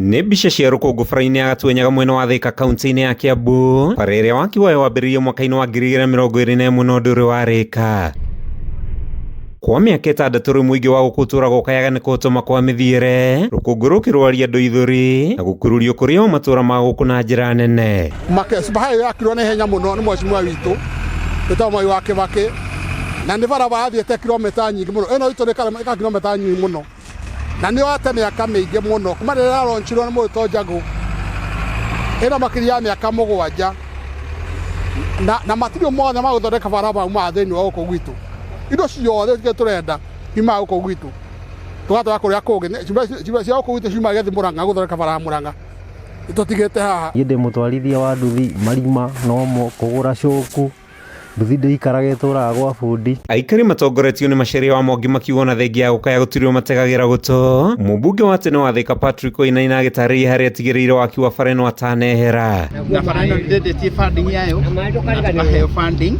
Nĩ mbica cia rũkũngũ bara-inĩ ya Gatwenyaga mwena wa Thika kaunti-inĩ ya Kiambu, bara ĩrĩa waki wayo wambĩrĩirie mwaka-inĩ wa 2021 na ũndũ ũrĩ warĩka. Kwa mĩaka 6 rĩu mũingĩ wa gũkũ ũtũũraga ũkayaga nĩ kũhotoma kwa mĩthiĩre, rũkũngũ rũkĩrwaria andũ ithũri na gũkururio kũrĩ o matũũra ma gũkũ na njĩra nene. Makesbaha yakirwo nĩ henya mũno nĩ mwecimu witũ wĩtagwo Mwai wa Kĩbakĩ, na nĩ barabara athiĩte kilomita nyingĩ mũno. Ĩno itũ nĩ kilomita nyingĩ mũno, na nĩ wate mĩaka mĩingĩ mũno kuma rĩrĩa yaronchirwo nĩ mũrutwo Njagũ. Ĩno makĩria ya mĩaka 7 na matirio mothe ma gũthondeka barabara ma thĩinĩ wa gũkũ gwitũ. Indo ciothe tũrenda ima gũkũ gwitũ tũgatwara kũrĩa kũngĩ cia gũkũ gwitũ ciuma gĩthi Mũrang'a gũthondeka bara Mũrang'a tũtigĩte haha. Niĩ ndĩ mũtwarithia wa nduthi marima nomo kũgũra cũku nduthi ndĩikaraga ĩtũũraga gwa bundi. Aikari matongoretio nĩ Macharia wa Mwangi makiuga na thengia ya gũkaya gũtirĩ mategagĩra gũtũ. Mũmbunge wa tene wa Thika Patrick Wainaina agĩtarĩria harĩa atigĩrĩire waki wa bara ĩno atanehera. Na bara ĩno ndĩndĩtie funding yayo na tũkaheo funding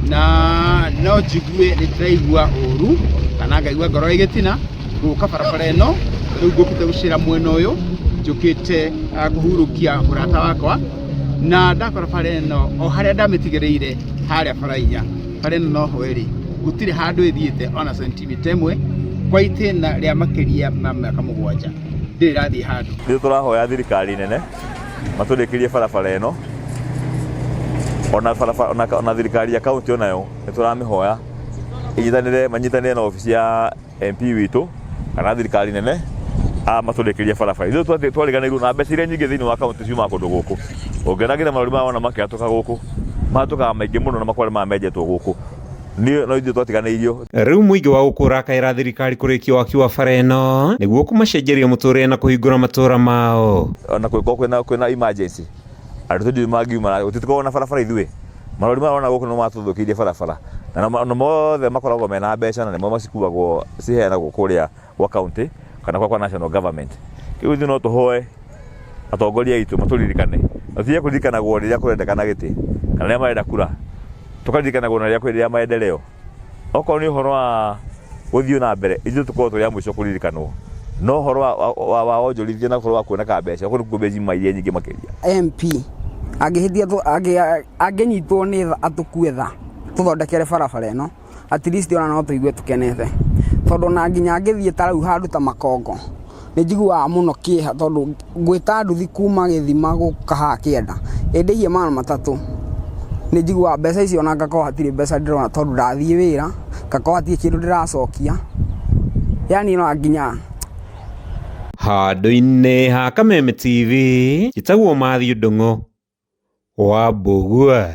na no njigue nĩ ndĩraigua ũru kana ngaigua ngoro ĩgĩtina gũka barabara ĩno. Rĩu ngũkĩte gũcĩra mwena ũyũ njũkĩte kũhurũkia mũrata wakwa na ndakora bara ĩno o harĩa ndamĩtigĩrĩire harĩa baraiya bara ĩno noho ĩrĩ gũtirĩ handũ ĩthiĩte ona sentimita ĩmwe kwa itĩna rĩa makĩria ma mĩaka 7 ndĩrĩ rathiĩ handũ. Nĩ tũrahoya thirikari nene matũrĩkĩrie barabara ĩno ona thirikari ya kaunti onayo nĩ tũramĩhoya manyitanĩre na obici ya MP witũ kana thirikari nene matũrĩkĩrie barabara. Ithuĩ twariganĩirwo na mbeca iria nyingĩ thĩinĩ wa kaunti ciuma kũndũ gũkũ. Ũngĩonagĩra marũri ma wana makĩhatũka gũkũ mahatukaga maingĩ mũno na makware mamenjetwo gũkũ. No ithuĩ twatiganĩirio. Rĩu mũingĩ wa gũkũ ũrakaĩra thirikari kũrĩkia waki wa bara ĩno nĩguo kũmacenjeria mũtũũrĩre na kũhingũra matũũra mao. Ona kwĩna emergency andũ tũthiĩ mangiuma gũtikoragwo na barabara ithuĩ. Marũri ma wana gũkũ no matũthũkĩirie barabara na mothe makoragwo mena mbeca na nĩmo macikuagwo ciheanagwo kũrĩa gwa kaunti kana kwa national government. Kĩu ithuĩ no tũhoe atongoria aitũ matũririkane. Mathiĩ kũririkanagwo rĩrĩa kũrendekana gĩtĩ kana rĩrĩa marenda kura. Tũkaririkanagwo na rĩrĩa maendeleo. Okorwo nĩ ũhoro wa gũthiĩ na mbere ithuĩ tũkorwo tũrĩ a mũico kũririkanwo. No ũhoro wa wonjorithia na ũhoro wa kuoneka mbeca ũkorwo nĩkuo mbeca iria nyingĩ makĩria. MP angĩnyitwo nĩ atũkue tha tũthondekere barabara ĩno at least ona no tũigue tũkenete, tondũ na nginya angĩthiĩ ta rĩu handũ ta Makongo nĩ njiguaga mũno kĩeha tondũ gwĩta nduthi kuma Gĩthima gũka haha Kĩenda ĩndĩhie $300 nĩ njiguaga mbeca icio na ngakorwo hatirĩ mbeca ndĩrona tondũ ndathiĩ wĩra ngakorwo hatirĩ kĩndũ ndĩracokia, yani no nginya. Handũ-inĩ ha Kameme TV njĩtagwo Matthew Ndung'u wa Mbũgua.